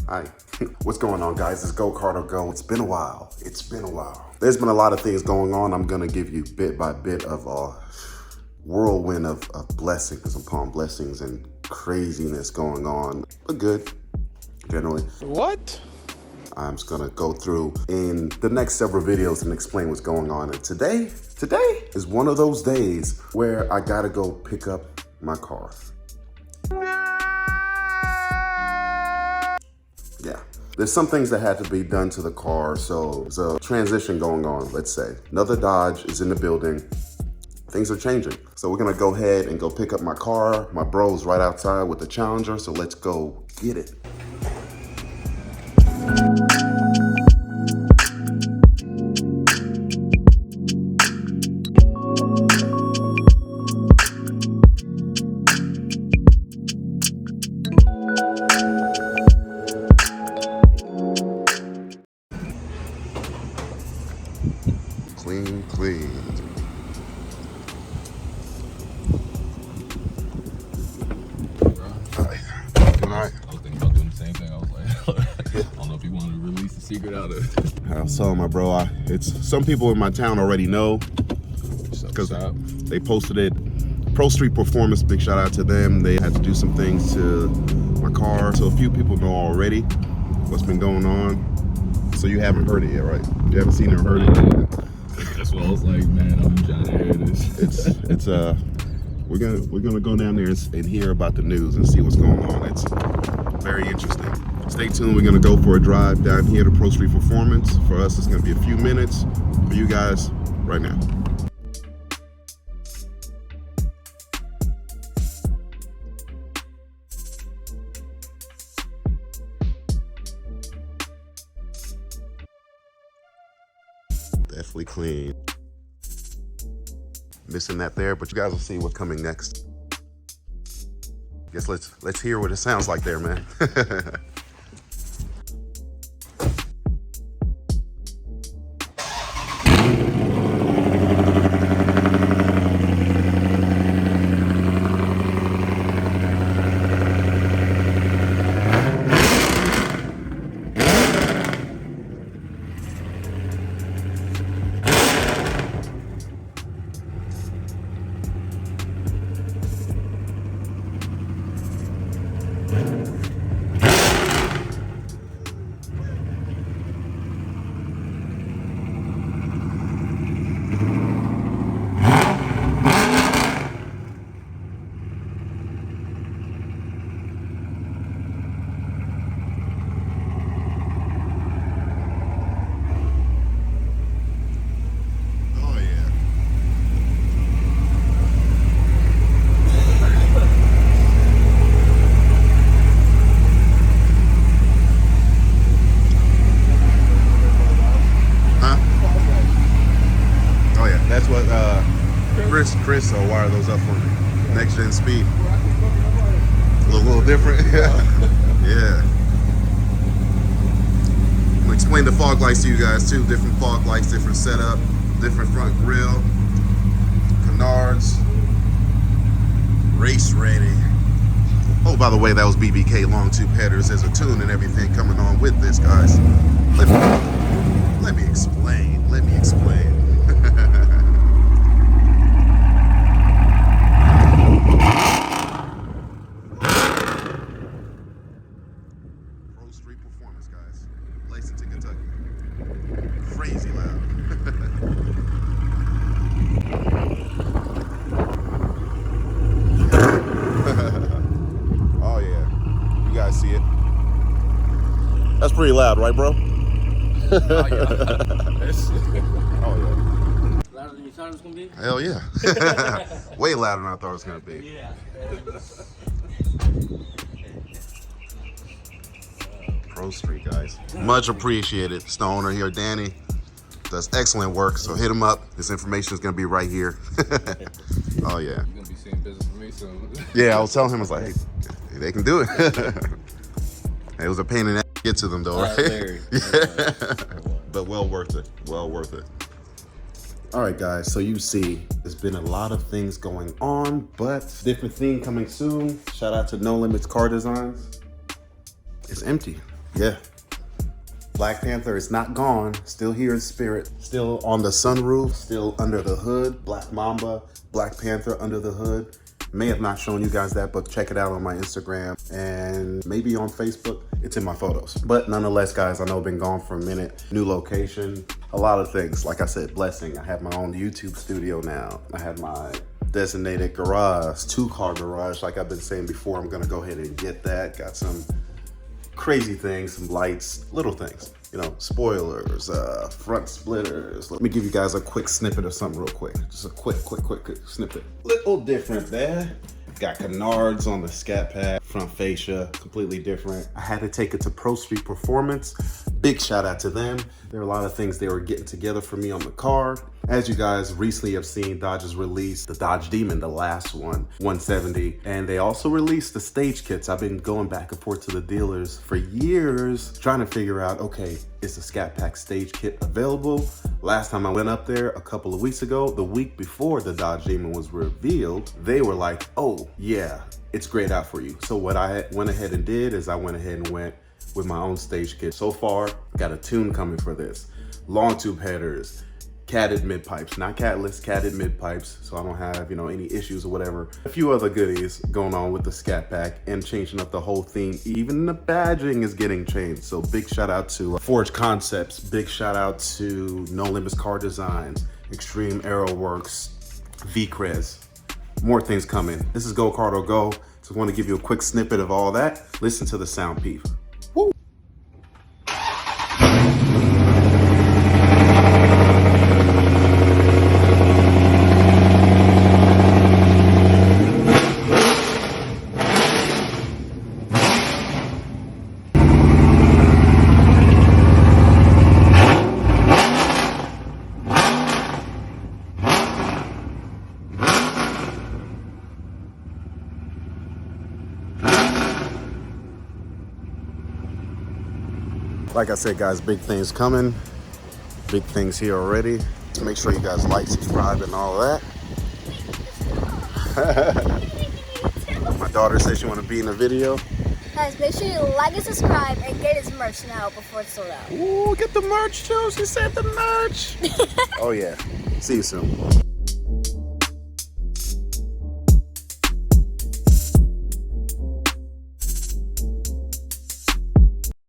Hi. What's going on, guys? It's Go Cardo Go. It's been a while. There's been a lot of things going on. I'm gonna give you bit by bit of a whirlwind of blessings upon blessings and craziness going on, but good, generally. What? I'm just gonna go through in the next several videos and explain what's going on. And today is one of those days where I gotta go pick up my car. Yeah, there's some things that had to be done to the car, so there's a transition going on, let's say. Another Dodge is in the building. Things are changing. So we're gonna go ahead and go pick up my car. My bro's right outside with the Challenger, so let's go get it. Clean. I was thinking about doing the same thing. I was like, I don't know if you want to release the secret out of it. I was telling my bro, it's some people in my town already know because they posted it. Pro Street Performance, big shout out to them. They had to do some things to my car, so a few people know already what's been going on. So you haven't heard it yet, right? You haven't seen it or heard it yet? That's what I was like, man, I'm trying to hear this. We're gonna go down there and hear about the news and see what's going on. It's very interesting. Stay tuned. We're gonna go for a drive down here to Pro Street Performance. For us, it's gonna be a few minutes. For you guys, right now. Definitely clean. Missing that there, but you guys will see what's coming next. Guess let's hear what it sounds like there, man. That's what Chris will wire those up for me. Next gen speed. A little different. Yeah. I'm gonna explain the fog lights to you guys too. Different fog lights, different setup, different front grille, canards, race ready. Oh, by the way, that was BBK long tube headers. There's a tune and everything coming on with this, guys. Let me explain. Pro Street Performance, guys. Lexington, Kentucky. Crazy loud. Oh yeah, you guys see it. That's pretty loud, right, bro? Oh yeah. Oh yeah. Louder than you thought it was gonna be? Hell yeah. Way louder than I thought it was gonna be. Yeah. Pro Street, guys. Much appreciated. It's the owner here, Danny. Does excellent work, so hit him up. This information is gonna be right here. Oh yeah. You're gonna be seeing business from me soon. Yeah, I was telling him, I was like, hey, they can do it. It was a pain in the ass to get to them though, right? Yeah. But well worth it. Well worth it. All right, guys, so you see, there's been a lot of things going on, but different theme coming soon. Shout out to No Limitz Car Designz. It's empty. Yeah. Black Panther is not gone, still here in spirit, still on the sunroof, still under the hood. Black Mamba, Black Panther under the hood. May have not shown you guys that, but check it out on my Instagram and maybe on Facebook. It's in my photos. But nonetheless, guys, I know I've been gone for a minute. New location, a lot of things. Like I said, blessing. I have my own YouTube studio now. I have my designated garage, 2-car garage. Like I've been saying before, I'm gonna go ahead and get that. Got some crazy things, some lights, little things, you know, spoilers, front splitters. Let me give you guys a quick snippet of something real quick. Just a quick snippet. Little different there. Got canards on the scat pad, front fascia, completely different. I had to take it to Pro Street Performance. Big shout out to them. There are a lot of things they were getting together for me on the car. As you guys recently have seen, Dodge has released the Dodge Demon, the last one, 170. And they also released the stage kits. I've been going back and forth to the dealers for years, trying to figure out, okay, is the Scat Pack stage kit available? Last time I went up there a couple of weeks ago, the week before the Dodge Demon was revealed, they were like, oh yeah, it's grayed out for you. So what I went ahead and did is I went ahead and went with my own stage kit. So far, got a tune coming for this. Long tube headers, catted mid pipes, not catless, catted mid pipes, so I don't have, you know, any issues or whatever. A few other goodies going on with the Scat Pack and changing up the whole theme. Even the badging is getting changed. So big shout out to Forge Concepts, big shout out to No Limitz Car Designz, Extreme Aero Works, Vicrez. More things coming. This is Go Cardo Go. Just want to give you a quick snippet of all that. Listen to the sound peep. Woo! Like I said, guys, big things coming. Big things here already. So make sure you guys like, subscribe, and all that. My daughter says she want to be in the video. Guys, make sure you like and subscribe and get his merch now before it's sold out. Ooh, get the merch too. She said the merch. Oh yeah. See you soon.